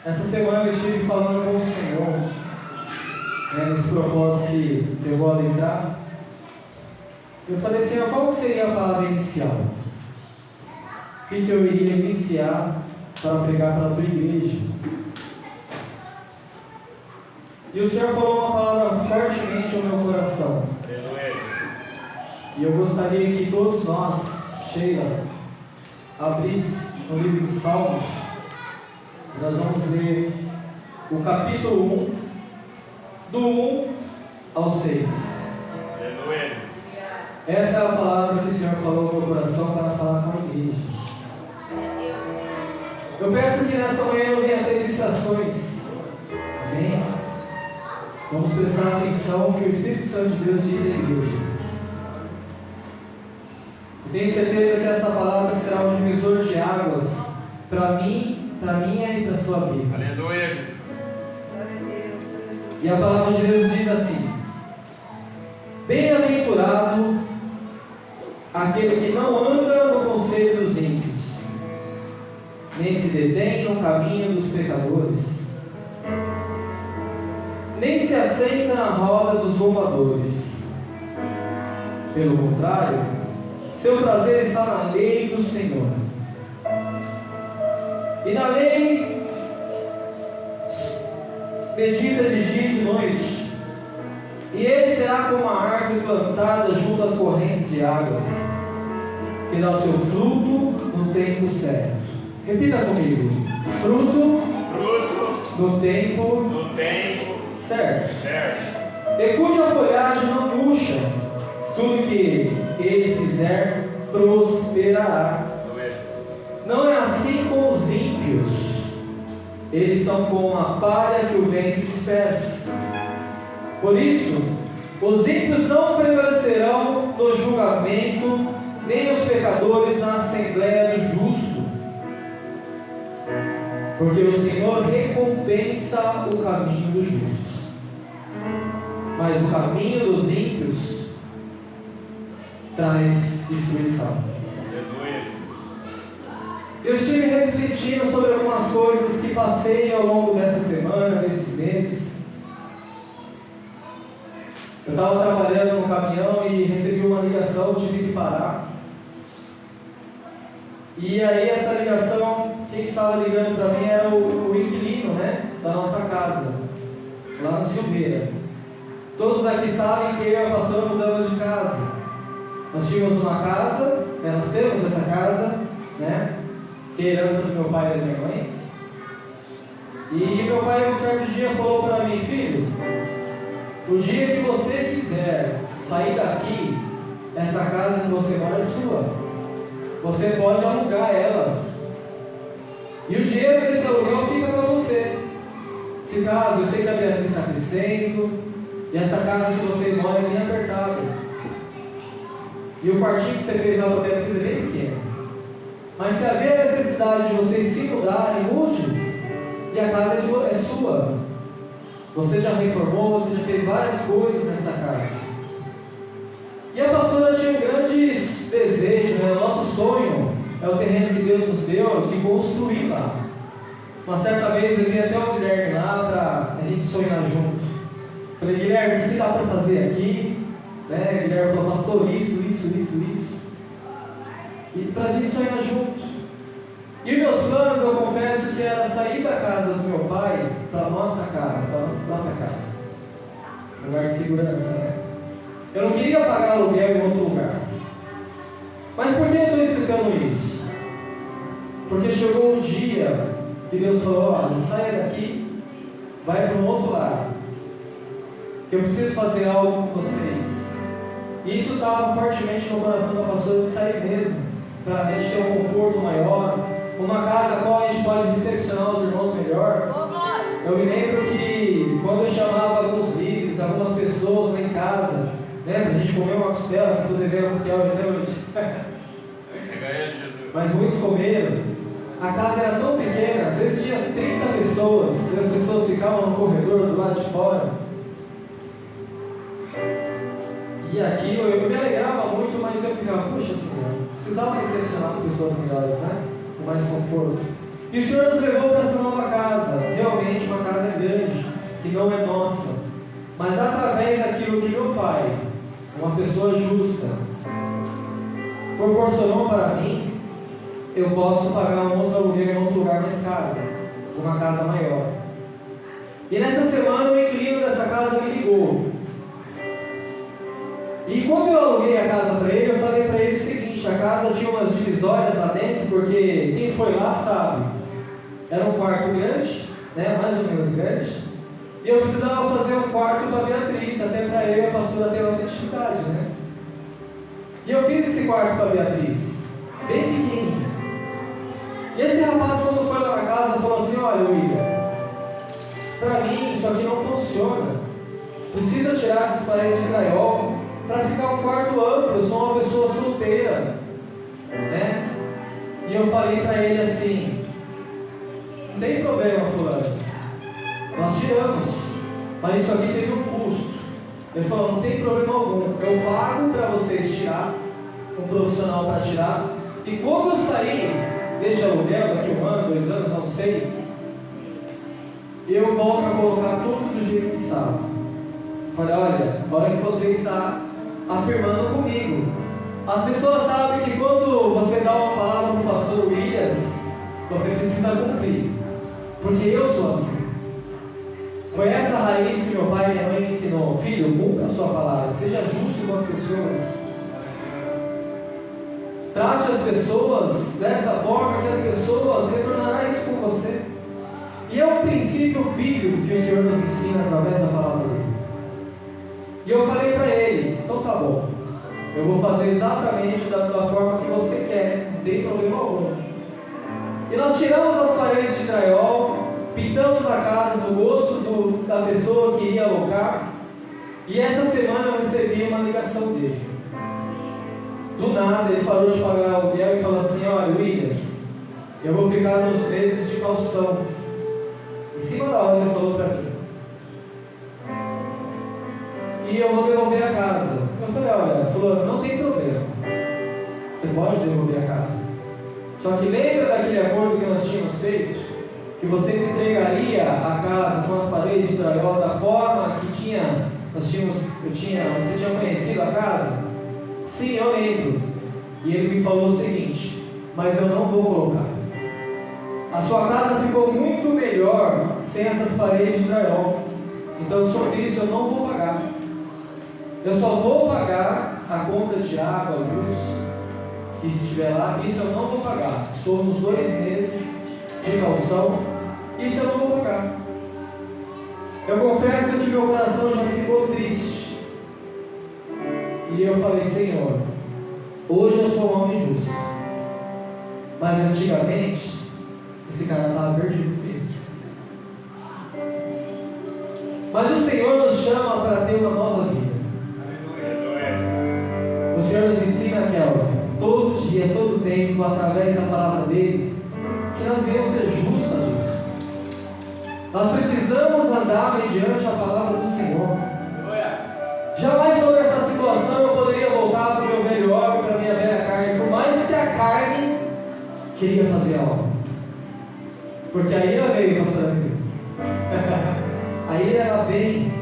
Essa semana eu estive falando com o Senhor, nesse propósito que eu vou adentrar. Eu falei, Senhor, qual seria a palavra inicial? O que eu iria iniciar para pregar para a tua igreja? E o Senhor falou uma palavra fortemente ao meu coração. E eu gostaria que todos nós, Sheila, abrisse no livro de Salmos. Nós vamos ler o capítulo 1, do 1 ao 6. Aleluia. Essa é a palavra que o Senhor falou no meu coração para falar com a igreja. Eu peço que nessa manhã não venha ter distrações. Amém? Vamos prestar atenção no que o Espírito Santo de Deus diz à igreja. Eu tenho certeza que essa palavra será um divisor de águas para mim, para minha e para a sua vida. Aleluia. E a palavra de Deus diz assim: bem-aventurado aquele que não anda no conselho dos ímpios, nem se detém no caminho dos pecadores, nem se assenta na roda dos zombadores. Pelo contrário, seu prazer está na lei do Senhor, e na lei medita de dia e de noite, e ele será como uma árvore plantada junto às correntes de águas, que dá o seu fruto no tempo certo. Repita comigo: fruto no tempo certo. E cuja folhagem não murcha, tudo que ele fizer prosperará. Não é assim com os ímpios. Eles são como a palha que o vento dispersa. Por isso, os ímpios não prevalecerão no julgamento, nem os pecadores na assembleia do justo. Porque o Senhor recompensa o caminho dos justos, mas o caminho dos ímpios traz destruição. Eu estive refletindo sobre algumas coisas que passei ao longo dessa semana, desses meses. Eu estava trabalhando no caminhão e recebi uma ligação, tive que parar. E aí essa ligação, quem estava ligando para mim era o inquilino, da nossa casa, lá no Silveira. Todos aqui sabem que eu e a pastora mudamos de casa. Nós tínhamos uma casa, nós temos essa casa, que é herança do meu pai e da minha mãe. E meu pai um certo dia falou para mim: filho, o dia que você quiser sair daqui, essa casa que você mora é sua. Você pode alugar ela. E o dinheiro desse aluguel fica para você. Se caso, eu sei que a Beatriz está crescendo, e essa casa que você mora é bem apertada. E o quartinho que você fez lá para a Beatriz é bem pequeno. Mas se haver necessidade de vocês se mudarem, mude. E a casa é sua. Você já reformou, você já fez várias coisas nessa casa. E a pastora tinha um grande desejo, nosso sonho é o terreno que Deus nos deu, de construir lá. Uma certa vez eu levei até o Guilherme lá para a gente sonhar junto. Falei: Guilherme, o que dá para fazer aqui? Guilherme falou: pastor, isso. E para a gente sonhar junto. E os meus planos, eu confesso, que era sair da casa do meu pai para a nossa casa, para a nossa própria casa. Lugar de segurança, Eu não queria pagar aluguel em outro lugar. Mas por que eu estou explicando isso? Porque chegou um dia que Deus falou: olha, saia daqui, vai para um outro lado, que eu preciso fazer algo com vocês. E isso estava fortemente no coração da pastora, de sair mesmo, para a gente ter um conforto maior, uma casa a qual a gente pode recepcionar os irmãos melhor. Eu me lembro que quando eu chamava alguns líderes, algumas pessoas lá em casa, para a gente comer uma costela, que estou devendo porque até hoje. Mas muitos comeram. A casa era tão pequena, às vezes tinha 30 pessoas, e as pessoas ficavam no corredor do lado de fora. E aquilo eu me alegrava muito, mas eu ficava: puxa Senhor, precisava recepcionar as pessoas melhores, com mais conforto. E o Senhor nos levou para essa nova casa, realmente uma casa grande, que não é nossa, mas através daquilo que meu pai, uma pessoa justa, proporcionou para mim, eu posso pagar um outro aluguel em outro lugar mais caro, uma casa maior. E nessa semana o inquilino dessa casa me ligou. E quando eu aluguei a casa para ele, eu falei para ele o seguinte: a casa tinha umas divisórias lá dentro, porque quem foi lá sabe, era um quarto grande, né, mais ou menos grande, e eu precisava fazer um quarto para a Beatriz, até para eu e a pastora ter nossa intimidade, né? E eu fiz esse quarto para a Beatriz, bem pequenininho. E esse rapaz, quando foi lá na casa, falou assim: olha, William, para mim isso aqui não funciona, precisa tirar essas paredes de drywall para ficar um quarto amplo, eu sou uma pessoa solteira, né? E eu falei para ele assim: não tem problema, fulano, nós tiramos, mas isso aqui teve um custo. Ele falou: não tem problema algum, eu pago para vocês tirar, um profissional para tirar, e quando eu sair deste aluguel, daqui 1 ano, 2 anos, não sei, eu volto a colocar tudo do jeito que estava. Eu falei: olha, a hora que você está afirmando comigo, as pessoas sabem que quando você dá uma palavra para o pastor Williams, você precisa cumprir, porque eu sou assim. Foi essa raiz que meu pai e minha mãe me ensinou: filho, cumpra a sua palavra, seja justo com as pessoas, trate as pessoas dessa forma que as pessoas retornarão isso com você. E é um princípio bíblico que o Senhor nos ensina através da palavra dele. E eu falei para ele: então tá bom, eu vou fazer exatamente da forma que você quer, não tem problema algum. E nós tiramos as paredes de drywall, pintamos a casa do gosto da pessoa que iria alocar. E essa semana eu recebi uma ligação dele. Do nada ele parou de pagar o aluguel e falou assim: olha, Williams, eu vou ficar nos meses de calção. Em cima da hora ele falou para mim: e eu vou devolver a casa. Eu falei: olha, fulano, não tem problema, você pode devolver a casa, só que lembra daquele acordo que nós tínhamos feito, que você me entregaria a casa com as paredes de drywall da forma que você tinha conhecido a casa? Sim, eu lembro. E ele me falou o seguinte: mas eu não vou colocar. A sua casa ficou muito melhor sem essas paredes de drywall, então sobre isso eu não vou pagar. Eu só vou pagar a conta de água, luz, que se estiver lá, isso eu não vou pagar. Estou nos 2 meses de calção, isso eu não vou pagar. Eu confesso que meu coração já ficou triste. E eu falei: Senhor, hoje eu sou um homem justo, mas antigamente esse cara estava perdido comigo. Mas o Senhor nos chama para ter uma nova vida. O Senhor nos ensina, Kelvin, todo dia, todo tempo, através da palavra dele, que nós venhamos ser justos a Deus. Nós precisamos andar mediante a palavra do Senhor. Jamais sobre essa situação eu poderia voltar para o meu velho homem, para a minha velha carne, por mais que a carne queria fazer algo. Porque a ira veio, pastor. A ira ela vem,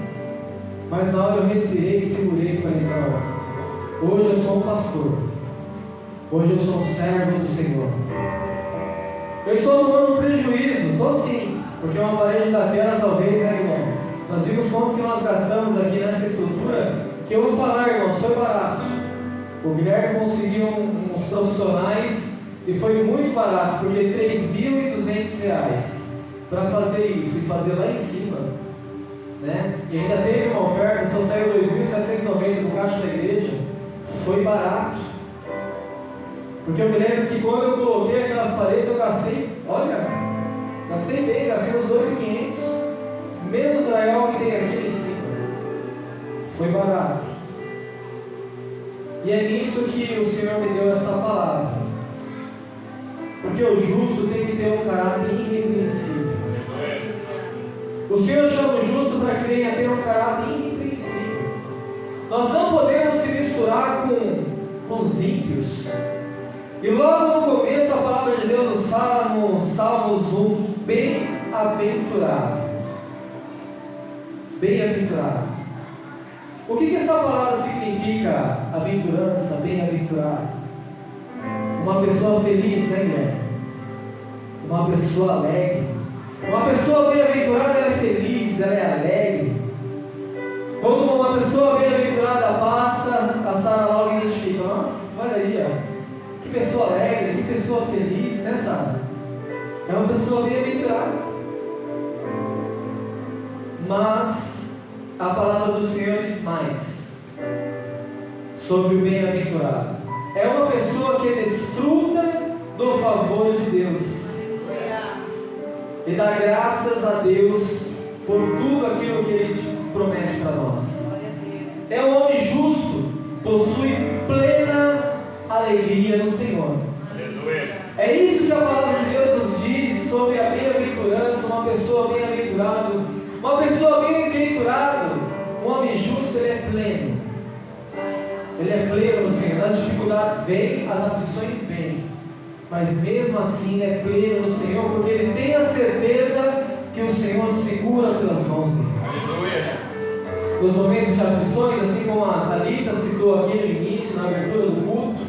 mas na hora eu respirei, segurei e falei: não, hoje eu sou um pastor, hoje eu sou um servo do Senhor. Eu estou tomando um prejuízo, estou sim, porque uma parede daquela talvez, né, irmão? Nós vimos quanto que nós gastamos aqui nessa estrutura, que eu vou falar, irmãos, foi barato. O Guilherme conseguiu uns profissionais e foi muito barato, porque R$3.200 para fazer isso e fazer lá em cima, né? E ainda teve uma oferta, só saiu R$2.790 do caixa da igreja, foi barato. Porque eu me lembro que quando eu coloquei aquelas paredes, eu gastei, olha, gastei bem, gastei uns R$2.500, menos o drywall que tem aqui em cima. Foi barato. E é nisso que o Senhor me deu essa palavra. Porque o justo tem que ter um caráter irrepreensível. O Senhor chama o justo para que venha ter um caráter irrepreensível. Nós não podemos se misturar com os ímpios. E logo no começo a palavra de Deus nos fala no Salmos 1, bem-aventurado. Bem-aventurado. O que essa palavra significa? Aventurança, bem-aventurado. Uma pessoa feliz, né, Guilherme? Uma pessoa alegre. Uma pessoa bem-aventurada, ela é feliz, ela é alegre. Quando uma pessoa bem-aventurada passa, a Sara logo identifica: nossa, olha aí, ó. Que pessoa alegre, que pessoa feliz, né, Sara? É uma pessoa bem-aventurada. Mas a palavra do Senhor diz mais sobre o bem-aventurado. É uma pessoa que desfruta do favor de Deus e dá graças a Deus por tudo aquilo que Ele promete para nós. É um homem justo, possui plena alegria no Senhor. É isso que a palavra de Deus nos diz sobre a bem-aventurança. Uma pessoa bem-aventurada, um homem justo, ele é pleno. Ele é pleno no Senhor. As dificuldades vêm, as aflições vêm, mas mesmo assim ele é pleno no Senhor, porque ele tem a certeza que o Senhor segura pelas mãos dele. Aleluia. Nos momentos de aflições, assim como a Thalita citou aqui no início, na abertura do culto,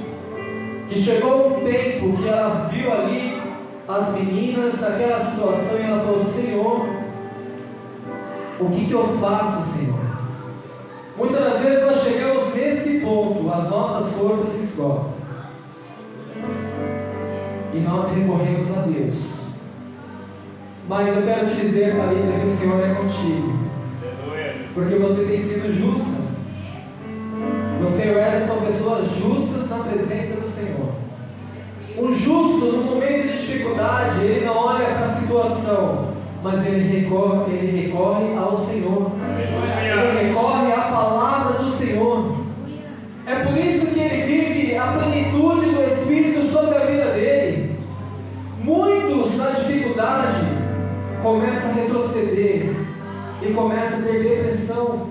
que chegou um tempo que ela viu ali as meninas, aquela situação, e ela falou: Senhor, o que eu faço, Senhor? Muitas das vezes nós chegamos nesse ponto, as nossas forças se esgotam e nós recorremos a Deus. Mas eu quero te dizer, Thalita, que o Senhor é contigo, porque você tem sido justa. Você e o Hélio são pessoas justas na presença do Senhor. Um justo, no momento de dificuldade, ele não olha para a situação, mas ele recorre ao Senhor. Ele recorre à palavra do Senhor. É por isso que ele vive a plenitude do Espírito sobre a vida dele. Muitos, na dificuldade, começam a retroceder e começam a ter depressão,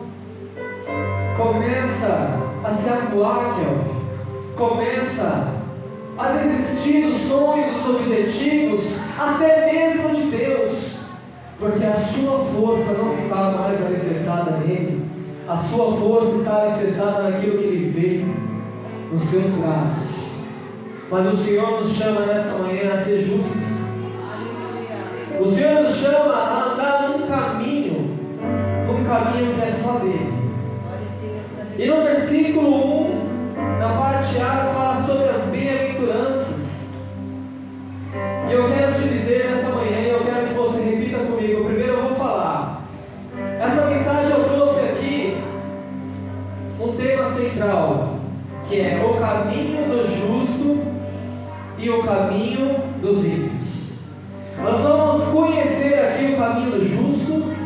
começa a se acuar, Kelvin, começa a desistir dos sonhos, dos objetivos, até mesmo de Deus, porque a sua força não está mais alicerçada nele, a sua força está alicerçada naquilo que ele vê nos seus braços. Mas o Senhor nos chama nessa manhã a ser justos. O Senhor nos chama a andar num caminho que é só dele. E no versículo 1, na parte A, fala sobre as bem-aventuranças. E eu quero te dizer nessa manhã, e eu quero que você repita comigo. Primeiro eu vou falar. Essa mensagem eu trouxe aqui um tema central, que é o caminho do justo e o caminho dos ímpios. Nós vamos conhecer aqui o caminho do justo,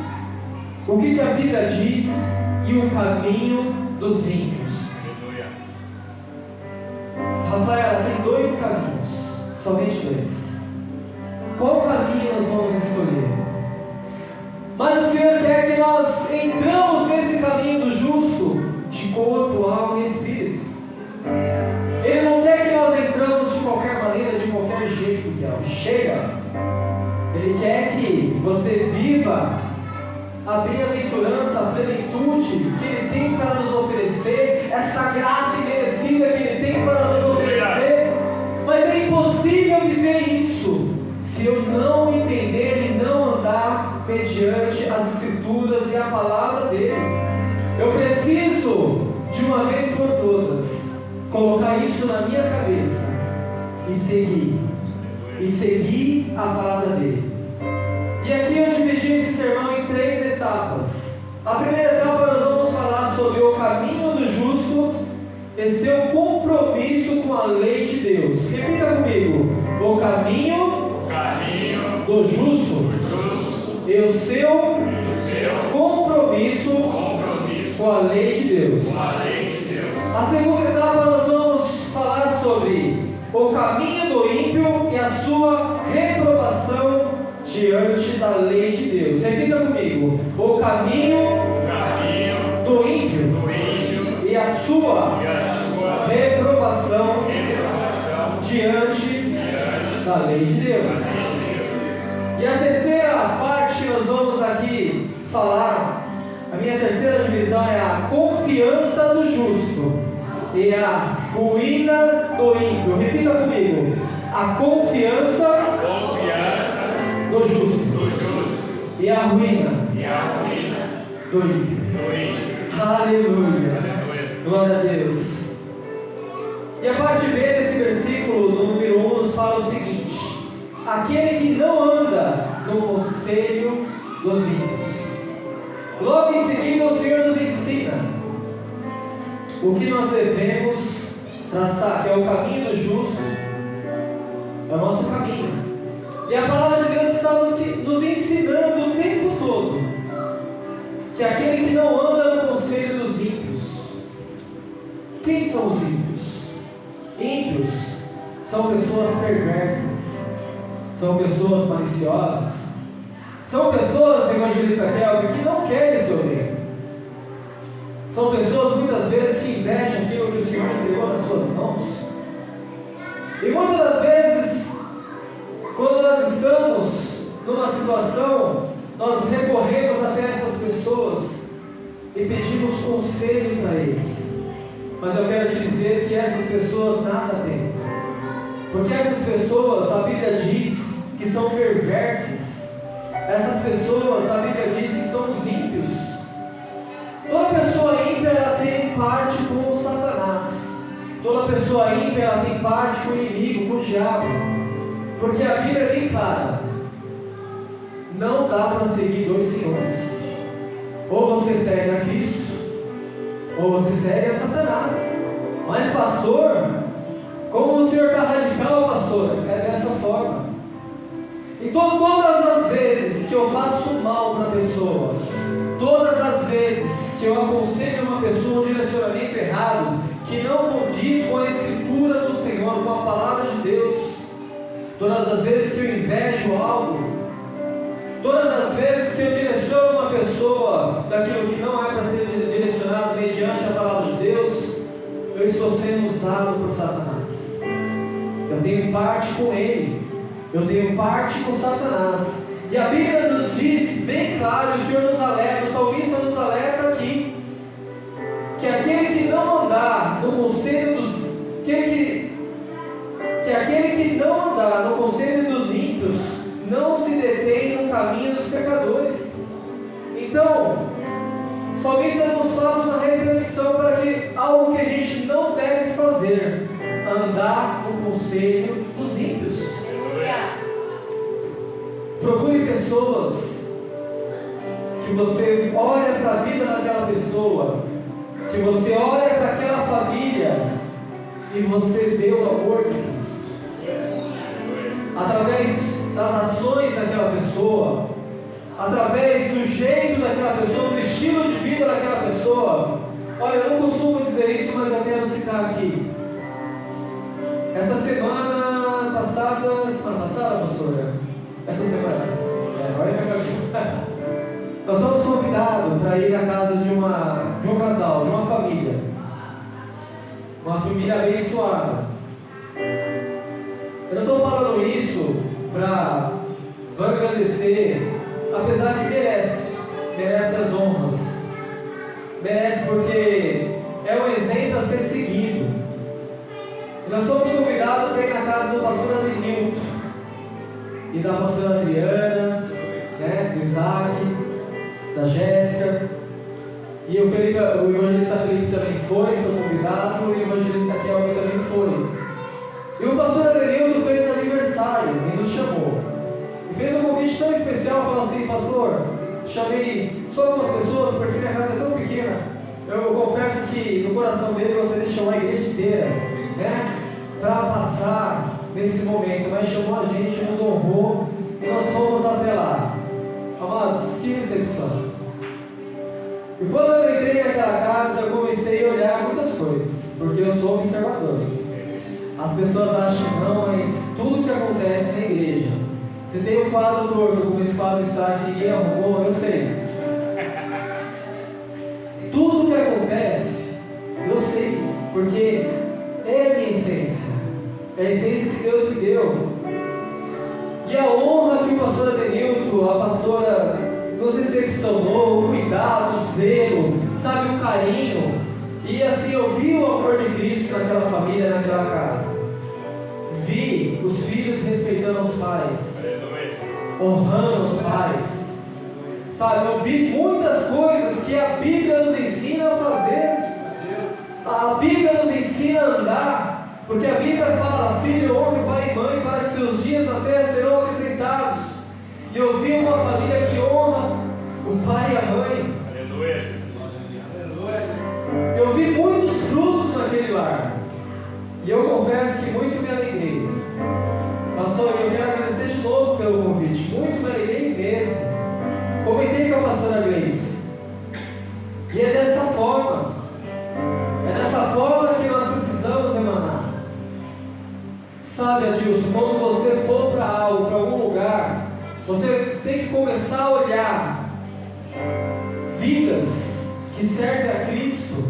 o que a Bíblia diz, e o caminho dos ímpios. Rafaela, tem dois caminhos, somente dois. Qual caminho nós vamos escolher? Mas o Senhor quer que nós entramos nesse caminho do justo, de corpo, alma e espírito. Ele não quer que nós entramos de qualquer maneira, de qualquer jeito, que chega. Ele quer que você viva a bem-aventurança, a plenitude que Ele tem para nos oferecer, essa graça imerecida que Ele tem para nos oferecer. Mas é impossível viver isso se eu não entender e não andar mediante as Escrituras e a palavra dele. Eu preciso, de uma vez por todas, colocar isso na minha cabeça e seguir a palavra dele. E aqui eu dividi esse sermão em 3 etapas. A primeira etapa nós vamos falar sobre o caminho do justo e seu compromisso com a lei de Deus. Repita comigo: o caminho do justo e o seu compromisso com a lei de Deus. A segunda etapa nós vamos falar sobre o caminho do ímpio e a sua reprovação diante da lei de Deus. Repita comigo: o caminho do ímpio e a sua reprovação diante da lei de Deus. E a terceira parte que nós vamos aqui falar, a minha terceira divisão é a confiança do justo e a ruína do ímpio. Repita comigo: a confiança do justo e a ruína do ímpio. Aleluia. Glória a Deus. E a parte B desse versículo, no número 1, nos fala o seguinte: aquele que não anda no conselho dos ímpios. Logo em seguida o Senhor nos ensina o que nós devemos traçar, que é o caminho do justo, é o nosso caminho. E a palavra de Deus está nos ensinando o tempo todo que aquele que não anda no conselho dos ímpios. Quem são os ímpios? Ímpios são pessoas perversas, são pessoas maliciosas, são pessoas, evangelista Kelvin, que não querem o seu bem. São pessoas muitas vezes que invejam aquilo que o Senhor entregou nas suas mãos. E muitas das vezes, quando nós estamos numa situação, nós recorremos até essas pessoas e pedimos conselho para eles. Mas eu quero te dizer que essas pessoas nada têm, porque essas pessoas, a Bíblia diz que são perversas. Essas pessoas, a Bíblia diz que são os ímpios. Toda pessoa ímpia, ela tem parte com o Satanás. Toda pessoa ímpia, ela tem parte com o inimigo, com o diabo. Porque a Bíblia é bem clara: não dá para seguir dois senhores. Ou você segue a Cristo, ou você segue a Satanás. Mas pastor, como o senhor está radical, pastor? É dessa forma. Então todas as vezes que eu faço mal para a pessoa, todas as vezes que eu aconselho uma pessoa um direcionamento errado, que não condiz com a Escritura do Senhor, com a Palavra de Deus, todas as vezes que eu invejo algo, todas as vezes que eu direciono uma pessoa daquilo que não é para ser direcionado mediante a Palavra de Deus, eu estou sendo usado por Satanás. Eu tenho parte com ele, eu tenho parte com Satanás. E a Bíblia nos diz bem claro, o Senhor nos alerta, o salmista nos alerta aqui, que aquele que não andar no conselho dos que aquele que não andar no conselho dos ímpios não se detém no caminho dos pecadores. Então, o salmista nos faz uma reflexão para que algo que a gente não deve fazer: andar no conselho dos ímpios. Procure pessoas que você olha para a vida daquela pessoa, que você olha para aquela família e você vê o amor de Cristo através das ações daquela pessoa, através do jeito daquela pessoa, do estilo de vida daquela pessoa. Olha, eu não costumo dizer isso, mas eu quero citar aqui. Essa semana passada, pastora? Essa semana, olha minha cabeça. Nós somos convidados para ir na casa de um casal, de uma família abençoada. Eu não estou falando isso para agradecer, apesar que merece as honras, merece, porque é um exemplo a ser seguido. E nós somos convidados para ir na casa do pastor Adrenilton e da pastora Adriana, do Isaac, da Jéssica, e o evangelista Felipe também foi convidado, e o evangelista Kelvin também foi. E o pastor Adrenilton fez aniversário e nos chamou, e fez um convite tão especial, falou assim: pastor, chamei só algumas pessoas porque minha casa é tão pequena. Eu confesso que no coração dele gostaria de chamar a igreja inteira, para passar nesse momento, mas chamou a gente, nos honrou e nós fomos até lá. Amados, que recepção! E quando eu entrei naquela casa, eu comecei a olhar muitas coisas, porque eu sou observador. As pessoas acham que não, mas tudo que acontece na igreja, se tem um quadro torto, como esse quadro está aqui, ninguém arrumou, eu sei. Tudo que acontece, eu sei, porque é a minha essência. É a essência que Deus me deu. E a honra que o pastor Adenilton, a pastora, nos recepcionou, o cuidado, o zelo, sabe, o carinho. E assim, eu vi o amor de Cristo naquela família, naquela casa. Vi os filhos respeitando os pais, honrando os pais. Sabe, eu vi muitas coisas que a Bíblia nos ensina a fazer. A Bíblia nos ensina a andar, porque a Bíblia fala: filho, honre pai e mãe, para que seus dias na terra serão acrescentados. E eu vi uma família que honra o pai e a mãe. Aleluia. Eu vi muitos frutos naquele lar. E eu confesso que muito me alegrei. Pastor, eu quero agradecer de novo pelo convite. Muito me alegrei mesmo. Comentei com a pastora Gleice. E é dessa forma. É dessa forma que nós precisamos emanar. Sabe, Adilson, quando você for para algo, para algum lugar, você tem que começar a olhar vidas que servem a Cristo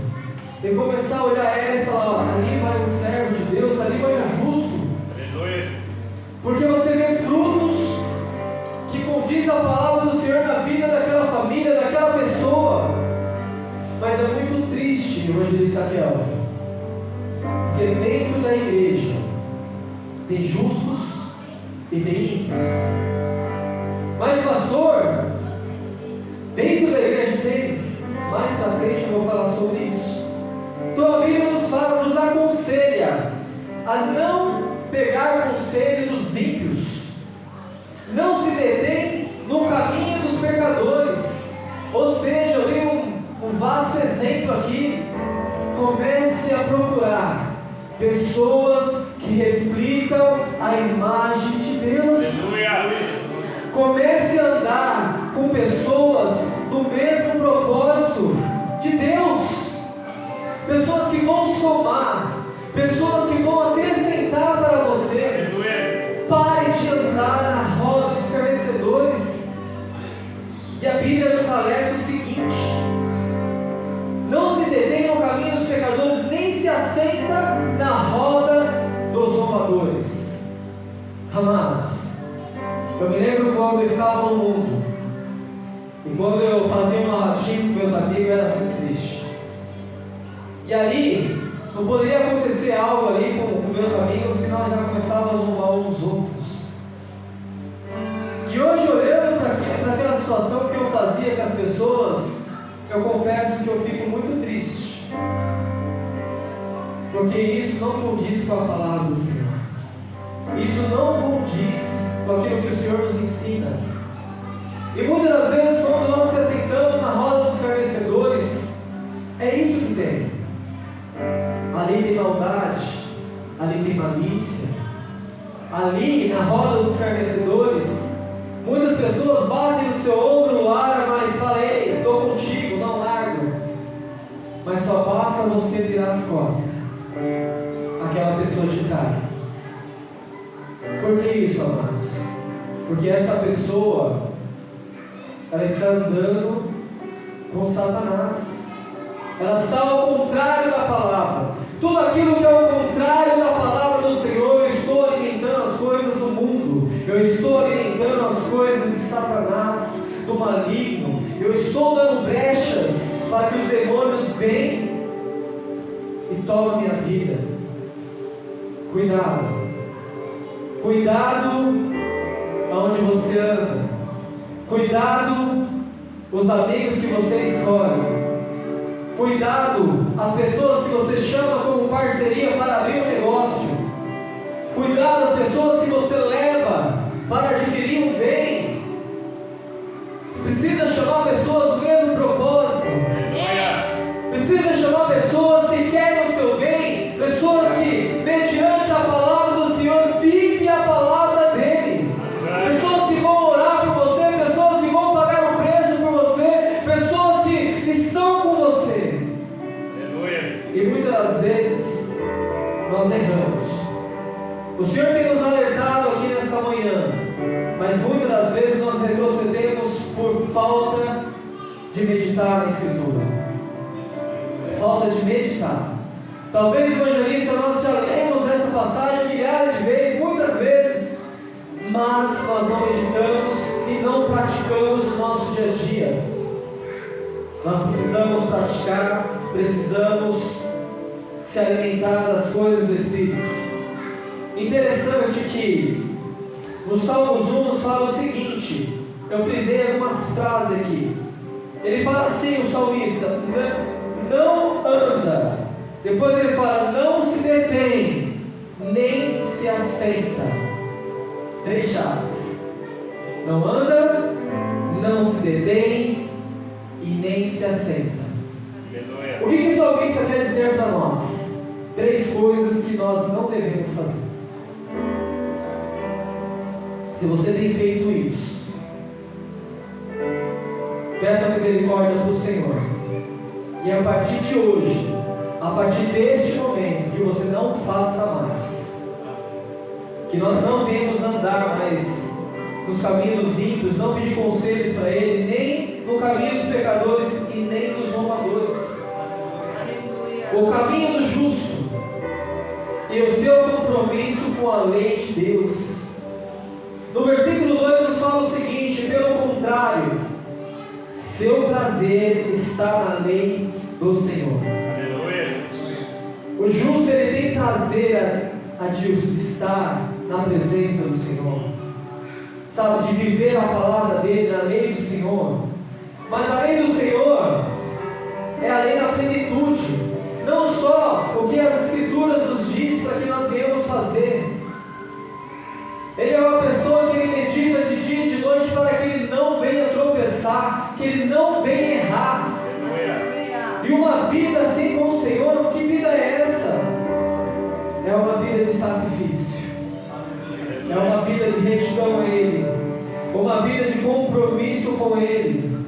e começar a olhar ela e falar: ó, ali vai um servo de Deus, ali vai um justo. Aleluia. Porque você vê frutos que condiz a palavra do Senhor na vida daquela família, daquela pessoa. Mas é muito triste, evangelista Raquel, porque dentro da igreja tem justos e tem ímpios. Mas pastor, dentro da igreja tem. Mais para frente eu vou falar sobre isso. Então a Bíblia nos fala, nos aconselha a não pegar conselho dos ímpios. Não se detém no caminho dos pecadores. Ou seja, eu dei um vasto exemplo aqui. Comece a procurar pessoas que reflitam a imagem de Deus. Comece a andar com pessoas do mesmo propósito de Deus. Pessoas que vão somar, pessoas que vão acrescentar para você. Pare de andar na roda dos escarnecedores. E a Bíblia nos alerta o seguinte: não se detém no caminho dos pecadores, nem se assenta na roda dos zombadores. Amados, eu me lembro quando eu estava no mundo, e quando eu fazia uma rodinha com meus amigos, era muito triste. E ali, não poderia acontecer algo ali com meus amigos, que nós já começávamos a zombar uns dos outros. E hoje, olhando para aquela situação que eu fazia com as pessoas, eu confesso que eu fico muito triste, porque isso não condiz com a palavra do Senhor. Isso não condiz com aquilo que o Senhor nos ensina. E muitas das vezes, quando nós nos sentamos na roda dos escarnecedores, é isso que tem. Ali tem maldade, ali tem malícia. Ali, na roda dos escarnecedores, muitas pessoas batem no seu ombro, mas falam: ei, estou contigo, não largo. Mas só basta você virar as costas, aquela pessoa te cai. Por que isso, amados? Porque essa pessoa, ela está andando com Satanás. Ela está ao contrário da palavra. Tudo aquilo que é ao contrário da palavra do Senhor, eu estou alimentando as coisas do mundo. Eu estou alimentando as coisas de Satanás, do maligno. Eu estou dando brechas para que os demônios venham e tomem minha vida. Cuidado. Cuidado aonde você anda. Cuidado os amigos que você escolhe. Cuidado as pessoas que você chama como parceria para abrir um negócio. Cuidado as pessoas que você leva para adquirir um bem. Precisa chamar pessoas do mesmo propósito. Precisa chamar pessoas que querem o seu bem. Pessoas que, mediante a palavra do Senhor, vivem a palavra dele. Pessoas que vão orar por você. Pessoas que vão pagar o preço por você. Pessoas que estão com você. E muitas das vezes nós erramos. O Senhor tem nos alertado aqui nessa manhã, mas muitas das vezes nós retrocedemos por falta de meditar na Escritura. Falta de meditar. Talvez, evangelista, nós já lemos essa passagem milhares de vezes, muitas vezes, mas nós não meditamos e não praticamos no nosso dia a dia. Nós precisamos praticar, precisamos se alimentar das coisas do Espírito. Interessante que no Salmos 1 nos fala o seguinte, eu frisei algumas frases aqui. Ele fala assim, o salmista, não anda. Depois ele fala, não se detém, nem se assenta. 3 chaves. Não anda, não se detém e nem se assenta. O que o salmista quer dizer para nós? 3 coisas que nós não devemos fazer. Se você tem feito isso, peça misericórdia para o Senhor. E a partir de hoje, a partir deste momento, que você não faça mais. Que nós não venhamos andar mais nos caminhos dos ímpios, não pedir conselhos para Ele, nem no caminho dos pecadores e nem dos zombadores. O caminho do justo e o seu compromisso com a lei de Deus. No versículo 2 nos fala o seguinte, pelo contrário, seu prazer está na lei do Senhor. O justo, ele tem prazer, Adilson, de estar na presença do Senhor, sabe, de viver a palavra dele, na lei do Senhor. Mas a lei do Senhor é a lei da plenitude, não só o que as Escrituras nos diz para que nós venhamos fazer. Ele é uma pessoa que ele medita de dia e de noite para que ele não venha tropeçar, que ele não venha errar. E uma vida assim com o Senhor, que vida é essa? É uma vida de sacrifício, é uma vida de retidão a Ele, uma vida de compromisso com Ele,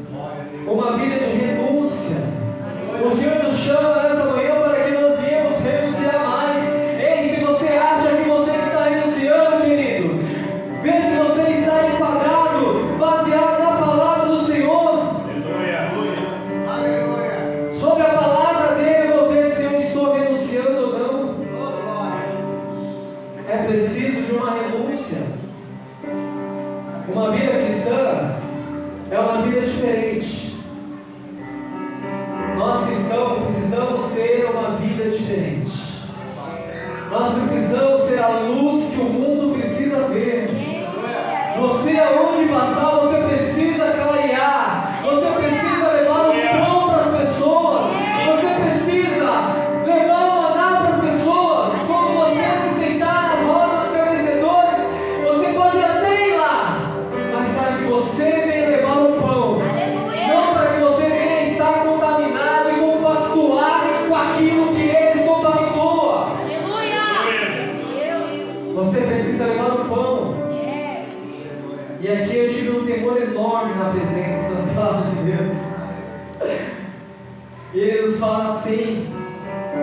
uma vida de renúncia. O Senhor nos chama nessa manhã para que nós venhamos renunciar mais. Ei, se você acha que você está renunciando, querido, vê se você está enquadrado, baseado na palavra do Senhor. Sobre a palavra dele, eu vou ver se eu estou renunciando ou não. É preciso de uma renúncia. Uma vida cristã é uma vida diferente. Nós cristãos precisamos ter uma vida diferente. Nós precisamos ser a luz que o mundo precisa ver. Você, aonde passar, você precisa clarear. Você precisa levar o pão para as pessoas. Você precisa levar o maná para as pessoas. Quando você se sentar nas rodas dos fornecedores, você pode até ir lá, mas para que você venha levar o pão, não para que você venha estar contaminado e compactuar com aquilo que eles compactuam. Você precisa levar o pão. E aqui eu tive um temor enorme na presença da palavra de Deus. E ele nos fala assim,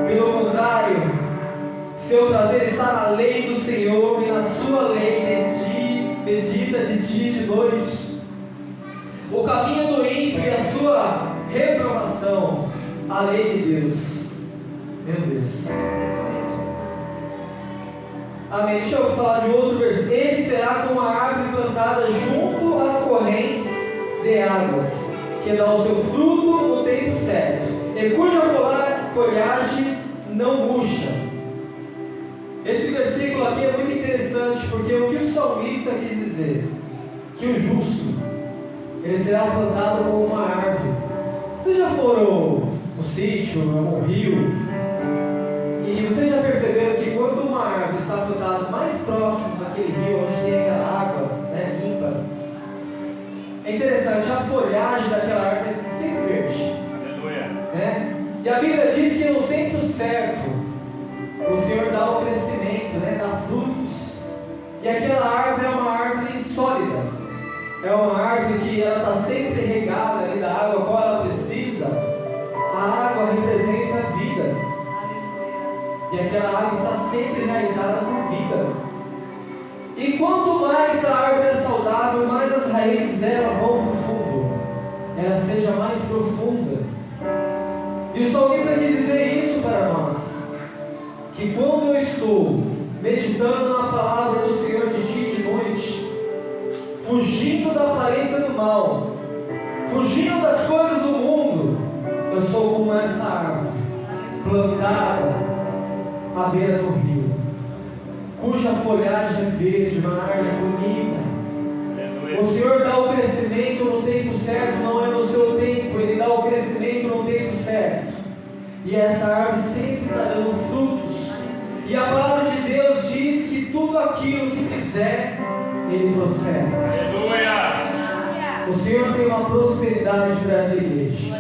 pelo contrário, seu prazer está na lei do Senhor, e na sua lei medita de dia e de noite. O caminho do ímpio e a sua reprovação, a lei de Deus. Meu Deus. Amém. Deixa eu falar de outro versículo. Ele será como uma árvore plantada junto às correntes de águas, que dá o seu fruto no tempo certo, e cuja folhagem não murcha. Esse versículo aqui é muito interessante, porque o que o salmista quis dizer? Que o justo, ele será plantado como uma árvore. Vocês já foram no sítio, no rio? E vocês já perceberam que quando uma árvore está plantada mais próximo daquele rio, onde tem aquela água, né, limpa, é interessante, a folhagem daquela árvore é sempre verde. Aleluia. Né? E a Bíblia diz que no tempo certo, o Senhor dá o crescimento, né, dá frutos. E aquela árvore é uma árvore sólida. É uma árvore que ela está sempre regada ali da água, qual ela precisa. A água representa a vida. E aquela água está sempre enraizada com vida. E quanto mais a árvore é saudável, mais as raízes dela vão para o fundo, ela seja mais profunda. E o salmista quis dizer isso para nós. que quando eu estou meditando na palavra do Senhor de dia e de noite, fugindo da aparência do mal, fugindo das coisas do mundo, eu sou como essa árvore plantada à beira do rio, cuja folhagem é verde, uma árvore bonita. O Senhor dá o crescimento no tempo certo, não é no seu tempo, Ele dá o crescimento no tempo certo. E essa árvore sempre está dando frutos. E a palavra de Deus diz que tudo aquilo que fizer, Ele prospera. O Senhor tem uma prosperidade para essa igreja.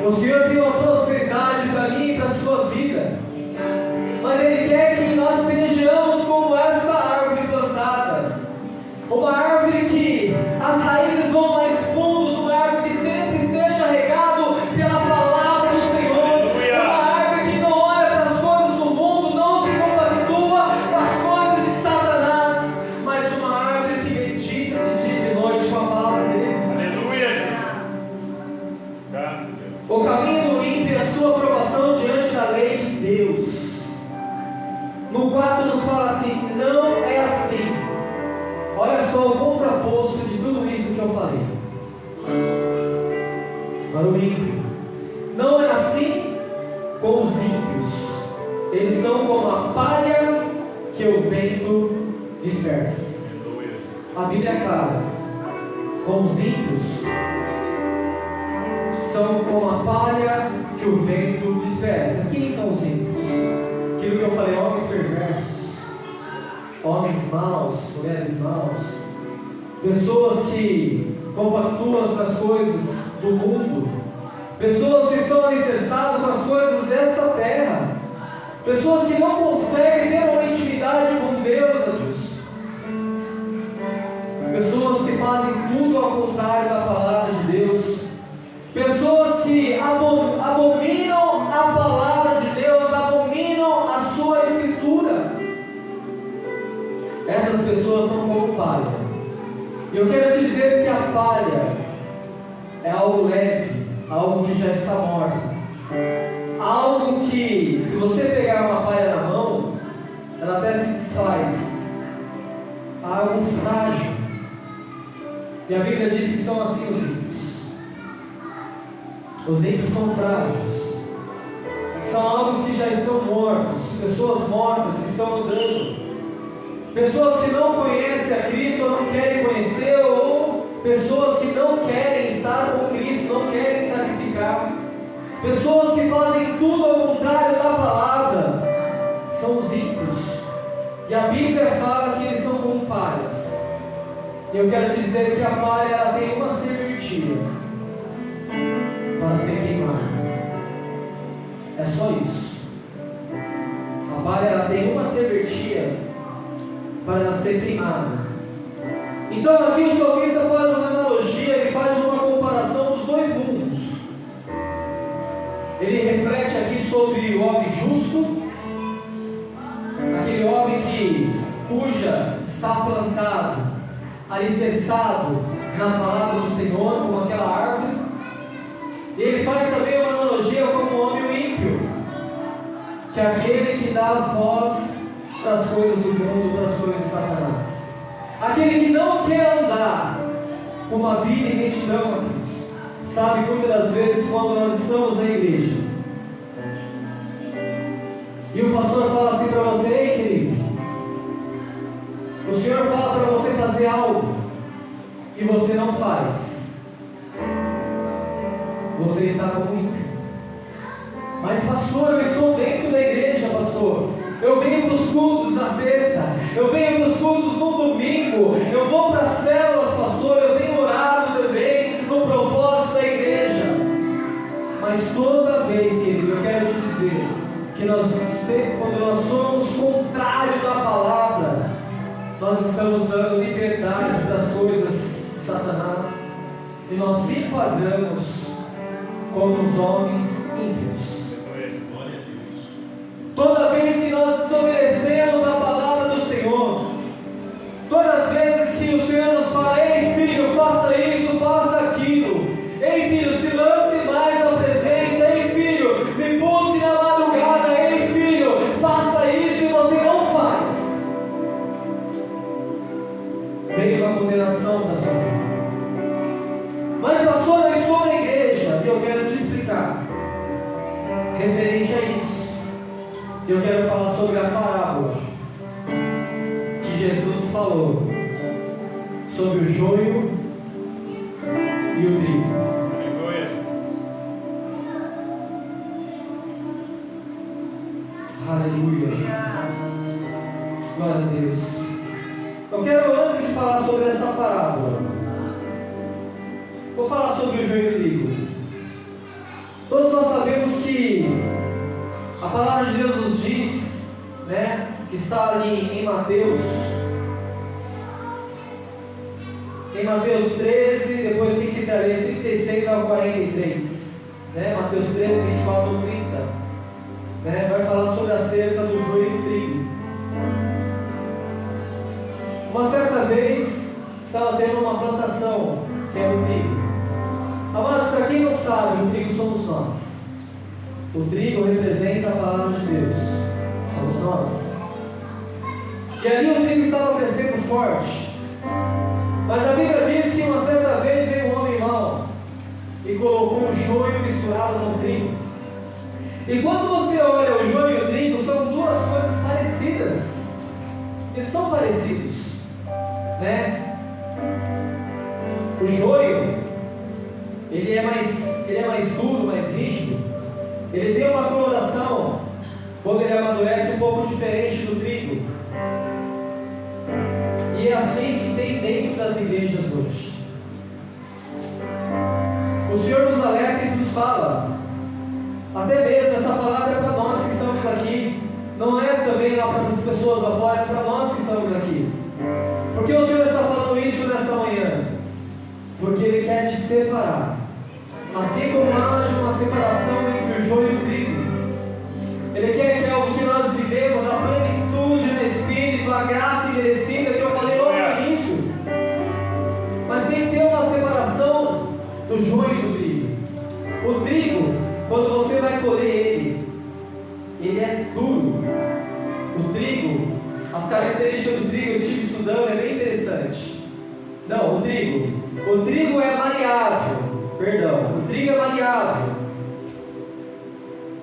O Senhor tem uma prosperidade para mim e para a sua vida. Mas Ele quer que nós sejamos como essa árvore plantada. Uma árvore que as raízes vão mais fundos, uma árvore que sempre esteja regado pela palavra do Senhor. Uma árvore que não olha para as coisas do mundo, não se compactua com as coisas de Satanás, mas uma árvore que medita de dia e de noite com a palavra dele. Aleluia! O caminho do ímpio é a sua aprovação diante da lei de Deus. No 4 nos fala assim: não é assim. Olha só o contraposto de tudo isso que eu falei. Para o ímpio, não é assim com os ímpios. Eles são como a palha que o vento dispersa. A Bíblia é clara. Com os ímpios, são como a palha que o vento dispersa. Quem são os ímpios? Aquilo que eu falei, homens perversos, homens maus, mulheres maus, pessoas que compactuam com as coisas do mundo, pessoas que estão alicerçadas com as coisas dessa terra, pessoas que não conseguem ter uma intimidade com Deus, Deus. Pessoas que fazem tudo ao contrário da palavra de Deus, pessoas que abominam a palavra de Deus, abominam a sua escritura. Essas pessoas são como palha. Eu quero te dizer que a palha é algo leve, algo que já está morto, algo que, se você pegar uma palha na mão, ela até se desfaz, algo frágil. E a Bíblia diz que são assim os ímpios. Os ímpios são frágeis, são algo que já estão mortos, pessoas mortas que estão andando, pessoas que não conhecem a Cristo ou não querem conhecer, ou pessoas que não querem estar com Cristo, não querem sacrificar, pessoas que fazem tudo ao contrário da palavra, são os ímpios. E a Bíblia fala que eles são como palhas. E eu quero te dizer que a palha ela tem uma serventia para ser queimada. É só isso. A palha ela tem uma serventia para ela ser queimada. Então aqui o salmista faz uma analogia, ele faz uma comparação dos dois mundos. Ele reflete aqui sobre o homem justo, aquele homem cuja está plantado, alicerçado na palavra do Senhor, como aquela árvore. E ele faz também uma analogia como o homem ímpio, que é aquele que dá voz para as coisas do mundo, para as coisas de Satanás. Aquele que não quer andar com uma vida em retidão a Cristo. Sabe, muitas das vezes, quando nós estamos na igreja, e o pastor fala assim para você: ei, querido, o Senhor fala para você fazer algo, e você não faz, você está como ímpio. Mas pastor, eu estou dentro da igreja, pastor, eu venho para os cultos na sexta, eu venho para os cultos no domingo, eu vou para as células, pastor, eu tenho orado também no propósito da igreja. Mas toda vez, querido, eu quero te dizer que quando nós somos contrário da palavra, nós estamos dando liberdade para as coisas de Satanás, e nós se enquadramos como os homens ímpios. Toda vez que nós desobedecemos a palavra do Senhor, todas as vezes que o Senhor nos fala: ei filho, faça isso, faça aquilo, ei filho, se lance mais na presença, ei filho, me busque na madrugada, ei filho, faça referente a isso, eu quero falar sobre a parábola que Jesus falou sobre o joio e o trigo. Aleluia. Glória a Deus. Eu quero, antes de falar sobre essa parábola, vou falar sobre o joio e o trigo. Todos nós sabemos que a palavra de Deus nos diz, né, que está ali em Mateus 13, depois quem quiser ler 36 ao 43, né, Mateus 13, 24 ao 30, né, vai falar sobre acerca do joio e do trigo. Uma certa vez estava tendo uma plantação, que era o trigo. Amados, para quem não sabe, o trigo somos nós. O trigo representa a palavra de Deus. Somos nós. E ali o trigo estava crescendo forte. Mas a Bíblia diz que uma certa vez veio um homem mau e colocou um joio misturado com o trigo. E quando você olha o joio e o trigo, são duas coisas parecidas. Eles são parecidos, né? O joio, ele é mais duro, mais rígido. Ele tem uma coloração, quando ele amadurece, um pouco diferente do trigo. E é assim que tem dentro das igrejas hoje. O Senhor nos alerta e nos fala, até mesmo essa palavra é para nós que estamos aqui, não é também lá para as pessoas lá fora, é para nós que estamos aqui. Por que o Senhor está falando isso nessa manhã? Porque Ele quer te separar. Assim como há uma separação entre o joio e o trigo, Ele quer que algo que nós vivemos, a plenitude no Espírito, a graça merecida, que eu falei logo no início. Mas tem que ter uma separação do joio e do trigo. O trigo, quando você vai colher ele é duro. O trigo, as características do trigo, eu estive estudando, é bem interessante. Não, o trigo é maleável. Perdão, o trigo é maleável.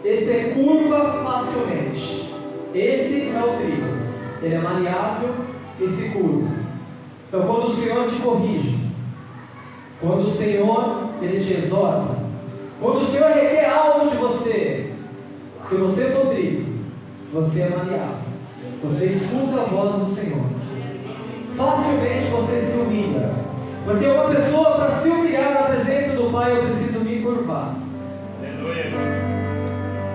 Esse é curva facilmente. Esse é o trigo. Ele é maleável e se curva. Então, quando o Senhor te corrige, quando o Senhor Ele te exorta, quando o Senhor requer algo de você, se você for trigo, você é maleável. Você escuta a voz do Senhor. Facilmente você se humilha. Porque uma pessoa, para se humilhar na presença do Pai, eu preciso me curvar.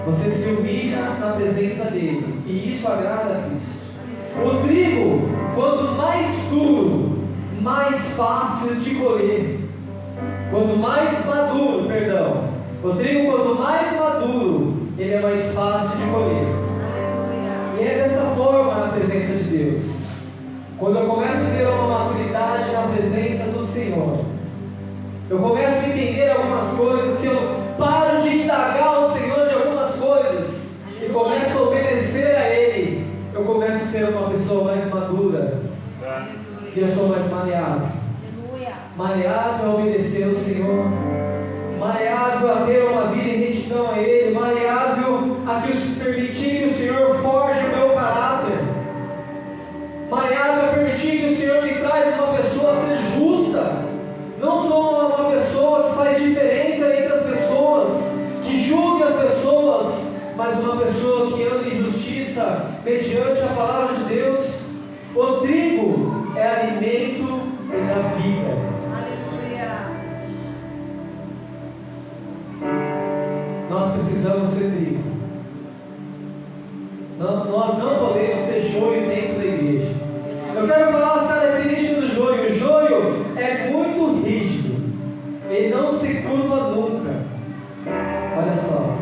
Você se humilha na presença dEle, e isso agrada a Cristo. O trigo, quanto mais duro, mais fácil de colher. Quanto mais maduro, o trigo quanto mais maduro, ele é mais fácil de colher. E é dessa forma na presença de Deus. Quando eu começo a ter uma maturidade na presença do Senhor, eu começo a entender algumas coisas, que eu paro de indagar ao Senhor de algumas coisas e começo a obedecer a Ele, eu começo a ser uma pessoa mais madura e eu sou mais maleável. Maleável a obedecer ao Senhor, maleável a ter uma vida em retidão a Ele, maleável a permitir que o Senhor forge o meu caráter, maleável a permitir que o Senhor me traz uma pessoa a ser justa. Não sou uma pessoa que faz diferença entre as pessoas, que julgue as pessoas, mas uma pessoa que anda em justiça mediante a palavra de Deus. O trigo é alimento e da vida. Nós precisamos ser trigo. Nós não podemos ser joio dentro da igreja. Eu quero falar as características do joio. O joio é muito rígido. Ele não se curva nunca. Olha só.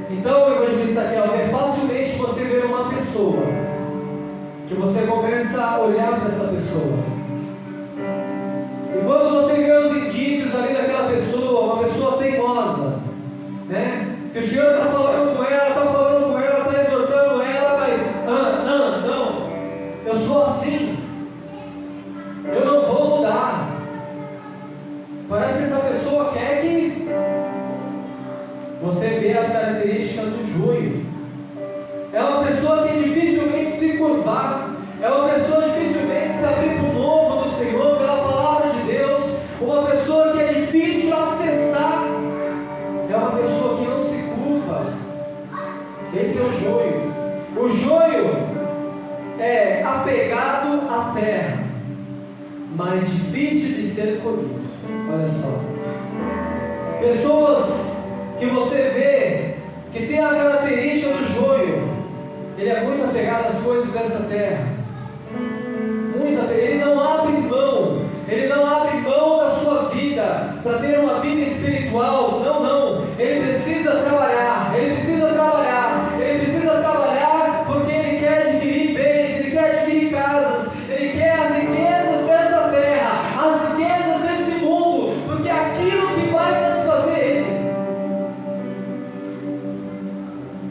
Então, o evangelista aqui, é facilmente você ver uma pessoa, que você começa a olhar para essa pessoa. E quando você vê os indícios ali daquela pessoa, uma pessoa teimosa, né? Que o Senhor está falando com ela, está exortando ela, mas não, eu sou assim, eu não vou mudar. Parece que essa pessoa quer que você vê as características do joio. É uma pessoa que dificilmente se curvar, é uma pessoa dificilmente se abrir para o novo do Senhor, pela palavra de Deus, uma pessoa que é difícil acessar, é uma pessoa que não se curva. Esse é o joio. O joio é apegado à terra, mas difícil de ser colhido. Olha só, pessoas que você vê que tem a característica do joio, ele é muito apegado às coisas dessa terra, ele não abre mão da sua vida para ter uma vida espiritual. Não, ele precisa trabalhar porque ele quer adquirir bens, ele quer adquirir casas, ele quer as riquezas dessa terra, as riquezas desse mundo, porque é aquilo que vai satisfazer ele.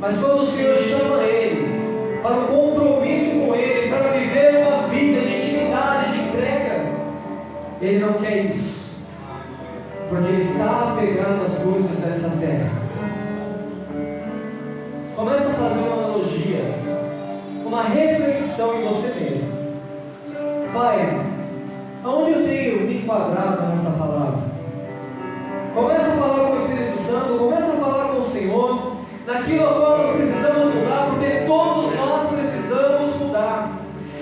Mas quando o Senhor chama ele para um compromisso com ele, para viver uma vida de intimidade, de entrega, ele não quer isso, porque ele está apegado às coisas dessa terra. Começa a fazer uma analogia, uma reflexão em você mesmo. Pai, aonde eu tenho me enquadrado nessa palavra? Começa a falar com o Espírito Santo, começa a falar com o Senhor, naquilo a qual nós precisamos mudar, porque todos nós precisamos mudar.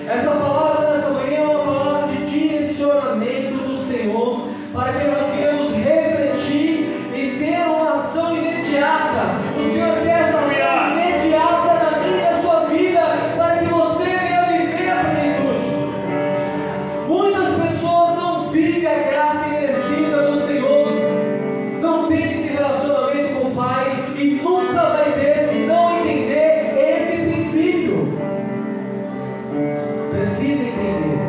Essa palavra nessa manhã é uma palavra de direcionamento do Senhor, para que nós venhamos refletir e ter uma ação imediata. O Senhor quer essa ação imediata na minha e na sua vida, para que você venha viver a plenitude. Muitas pessoas não vivem a graça imerecida do Senhor, não tem esse relacionamento com o Pai e nunca vai ter se não entender esse princípio. Precisa entender.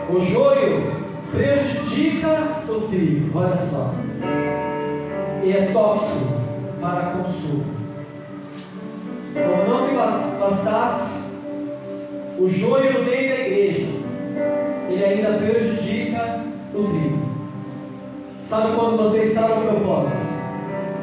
O joio prejudica o trigo, olha só, e é tóxico para consumo. Como não se bastasse o joio no meio da igreja, ele ainda prejudica o trigo. Sabe quando você está no propósito?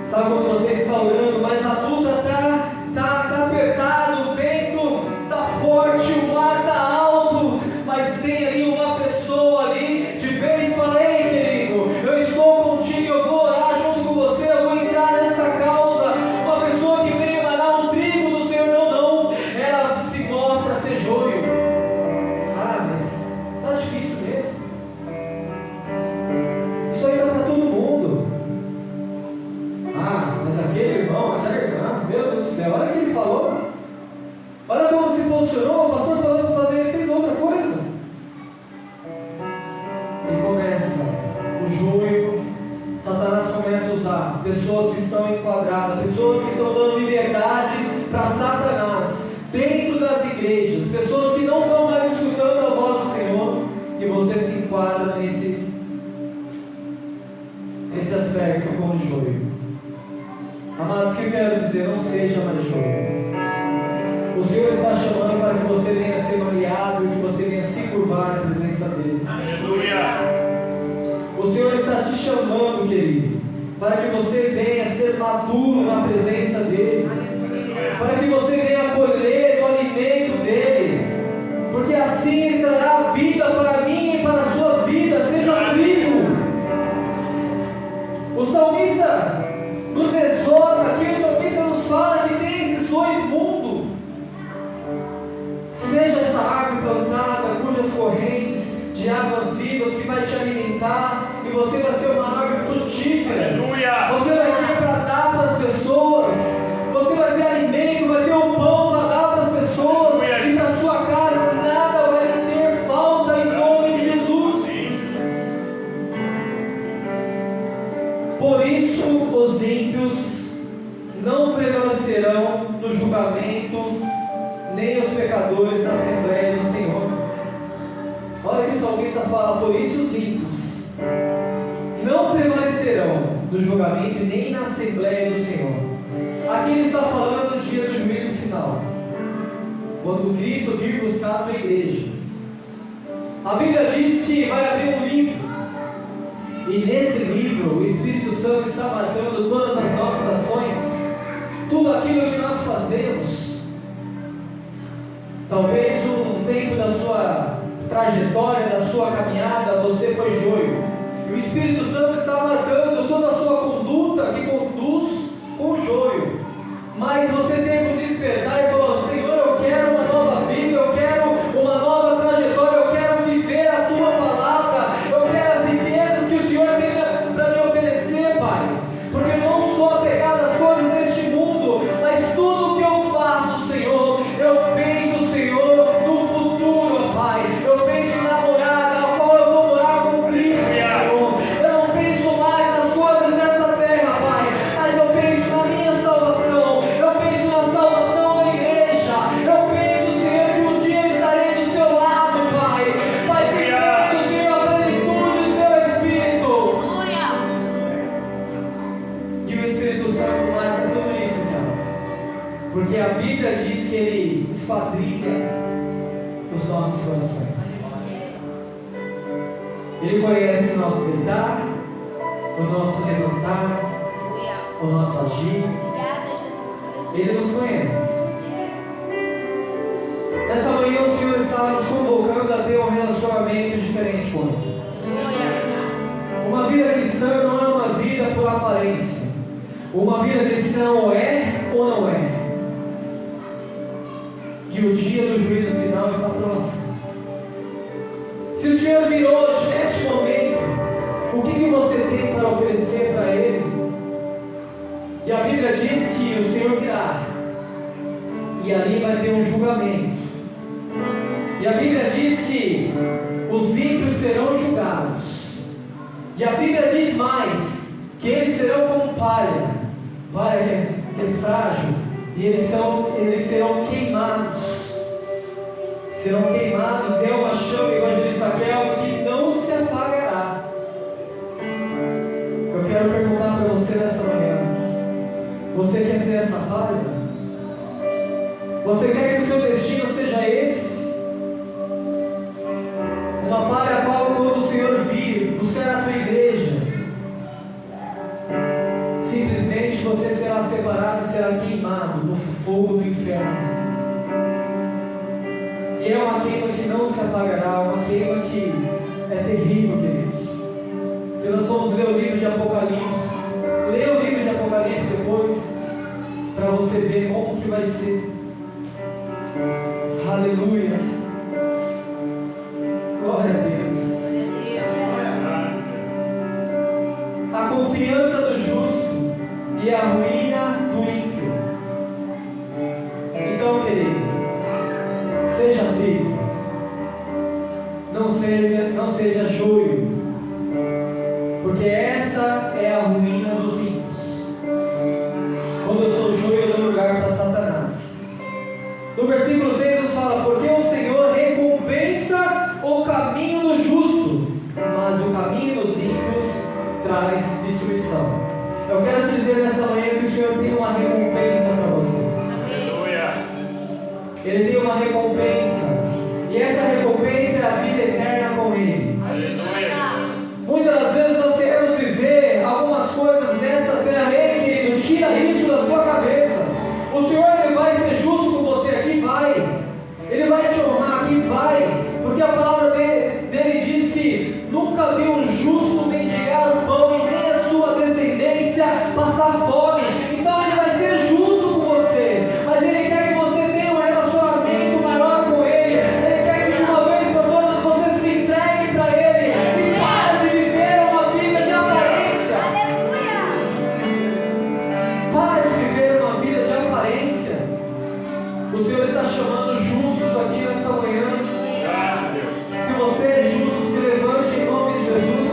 Sabe quando você está orando, mas a luta está apertada, o vento está forte, o mar está alto, mas tem ali uma pessoa ali, de vez fala: ei querido, eu estou contigo, eu vou orar junto com você, eu vou entrar nessa causa. Uma pessoa que veio manar um trigo do Senhor, não, ela se mostra ser joio. Ah, mas está difícil mesmo. Isso aí está para todo mundo. Ah, mas aquele irmão, aquela irmã, meu Deus do céu, olha o que ele falou. Olha como se posicionou, o pastor falando para fazer, ele fez outra coisa. E começa o joio, Satanás começa a usar pessoas que estão enquadradas, pessoas que estão dando liberdade para Satanás dentro das igrejas, pessoas que não estão mais escutando a voz do Senhor, e você se enquadra nesse aspecto como joio. Amados, o que eu quero dizer? Não seja mais joio. O Senhor está chamando para que você venha ser maleável, que você venha se curvar na presença dEle. Aleluia! O Senhor está te chamando, querido, para que você venha ser maduro na presença dEle, para que você venha colher do alimento dEle, porque assim Ele trará vida para mim e para a sua vida, seja trigo. O salmista nos exorta aqui, o salmista nos fala que tem esses dois mundos. Seja essa árvore plantada, cujas correntes de águas vivas que vai te alimentar, e você vai ser uma árvore frutífera. Aleluia! Você vai ter para dar para as pessoas, você vai ter alimento, vai ter o pão para dar para as pessoas. Aleluia! E para a sua casa nada vai ter falta, em nome de Jesus. Sim. Por isso os ímpios não prevalecerão no julgamento, nem os pecadores na Assembleia do Senhor. Olha que o salmista fala: por isso os ímpios não prevalecerão no julgamento, nem na Assembleia do Senhor. Aqui ele está falando do dia do juízo final, quando Cristo vir buscar a tua igreja. A Bíblia diz que vai abrir um livro, E nesse livro, o Espírito Santo está marcando todas as nossas ações, tudo aquilo que nós fazemos. Talvez um tempo da sua trajetória, da sua caminhada, você foi joio. E o Espírito Santo está marcando toda a sua conduta que conduz com o joio. Mas você teve um despertar e falou: Senhor, eu quero uma nova vida, eu quero uma nova trajetória, eu quero viver a Tua palavra, eu quero as riquezas que o Senhor tem para me oferecer, Pai. Porque eu não sou apegado às coisas deste mundo, mas tudo o que eu faço, Senhor, eu penso, Senhor, no futuro, Pai. Eu penso na morada, a qual eu vou morar com Cristo, Senhor. Eu não penso mais nas coisas dessa terra, Pai, mas eu penso na minha salvação. Eu penso na salvação da igreja. Eu penso, Senhor, que um dia eu estarei do seu lado, Pai. Pai, vivendo, Senhor, a plenitude do Teu Espírito. E o Espírito Santo marca tudo isso, cara. Porque a Bíblia diz que Ele esquadrinha os nossos corações. Ele conhece o nosso deitar, o nosso levantar, o nosso agir. Ele nos conhece. Nessa manhã o Senhor está nos convocando a ter um relacionamento diferente com Ele. Uma vida cristã não é uma vida por aparência. Uma vida cristã ou é ou não é. E o dia do juízo final está próximo. Se o Senhor vir hoje, neste momento, o que você tem para oferecer para Ele? E a Bíblia diz que o Senhor virá, e ali vai ter um julgamento. E a Bíblia diz que os ímpios serão julgados. E a Bíblia diz mais, que eles serão como palha, palha que é frágil, e eles serão queimados. Serão queimados, é uma chama, evangelista Raquel, que não se apagará. Eu quero perguntar para você nessa manhã: você quer ser essa palha? Você quer que o seu destino seja esse? Uma palha a qual, quando o Senhor vir buscar a tua igreja, simplesmente você será separado e será queimado no fogo do inferno. E é uma queima que não se apagará, uma queima que é terrível, queridos. Se nós formos ler o livro de Apocalipse, lê o livro de Apocalipse depois, para você ver como que vai ser. Aleluia. Glória a Deus. A confiança do justo e a ruína do ímpio. Então, querido, seja trigo, não seja joio, porque essa é a ruína dos ímpios. Quando eu sou joio, eu dou lugar para Satanás. No versículo 6 nos fala: porque o Senhor recompensa o caminho do justo, mas o caminho dos ímpios traz destruição. Eu quero dizer nessa manhã que o Senhor tem uma recompensa para você. Ele tem uma recompensa, e essa recompensa é a vida eterna com Ele. Muitas das vezes nós queremos viver algumas coisas nessa terra. Ei, querido, tira isso da sua cabeça. O Senhor, Ele vai ser justo com você aqui? Vai. Ele vai te honrar aqui? Vai. Porque a palavra dele diz que nunca viu um justo mendigar o pão e nem a sua descendência passar fome. Então Ele vai ser justo com você, mas Ele quer que você tenha um relacionamento maior com Ele. Ele quer que de uma vez por todas você se entregue para Ele e pare de viver uma vida de aparência. Pare de viver uma vida de aparência. O Senhor está chamando justos aqui nessa manhã. Se você é justo, se levante em nome de Jesus.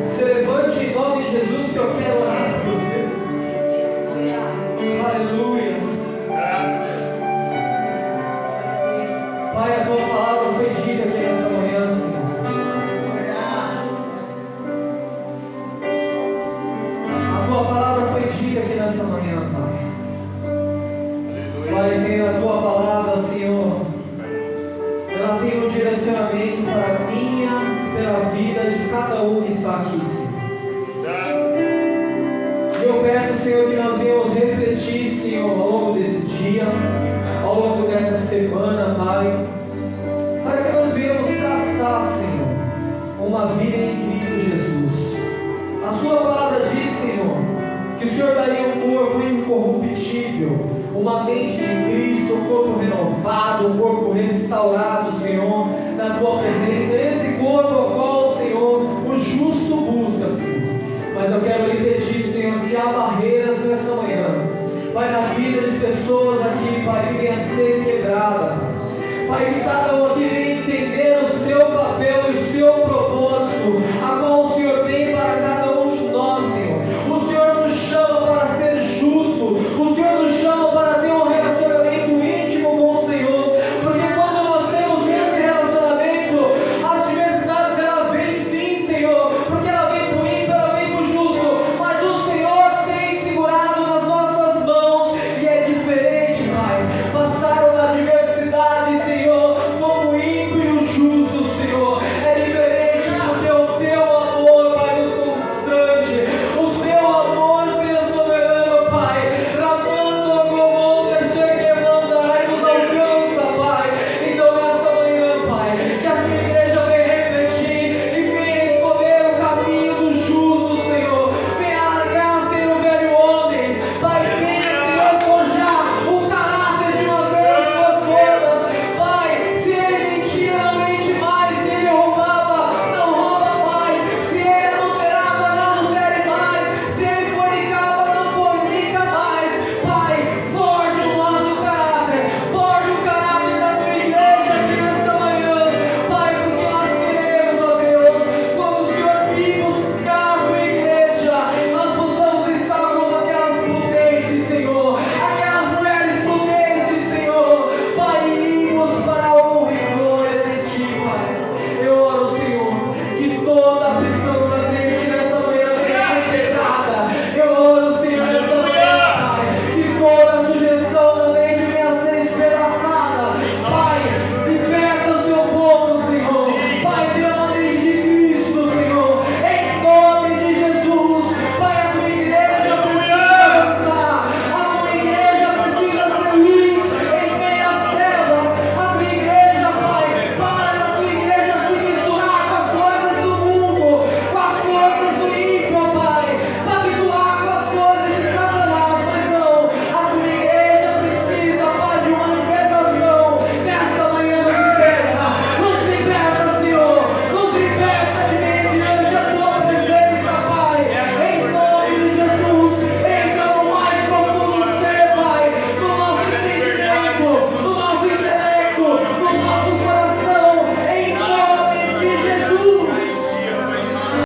Se levante em nome de Jesus, que eu quero orar por vocês. Aleluia. Pai, a tua palavra foi dita aqui nessa manhã, Senhor. A tua palavra foi dita aqui nessa manhã, Pai. Pai, Senhor, a tua palavra, Senhor, ela tem um direcionamento para a minha pela vida de cada um que está aqui, Senhor. E eu peço, Senhor, que nós venhamos refletir, Senhor, ao longo desse dia, ao longo dessa semana, Pai, para que nós venhamos traçar, Senhor, uma vida em Cristo Jesus. A Sua palavra diz, Senhor, que o Senhor daria um corpo incorruptível, uma mente de Cristo, um corpo renovado, um corpo restaurado, Senhor, na Tua presença, esse corpo ao qual, Senhor, o justo busca, Senhor. Mas eu quero lhe pedir, Senhor, se há barreiras nessa manhã, Pai, na vida de pessoas aqui, Pai, que venha a ser quebrada, Pai, que cada um aqui venha entender o seu papel e o seu propósito, a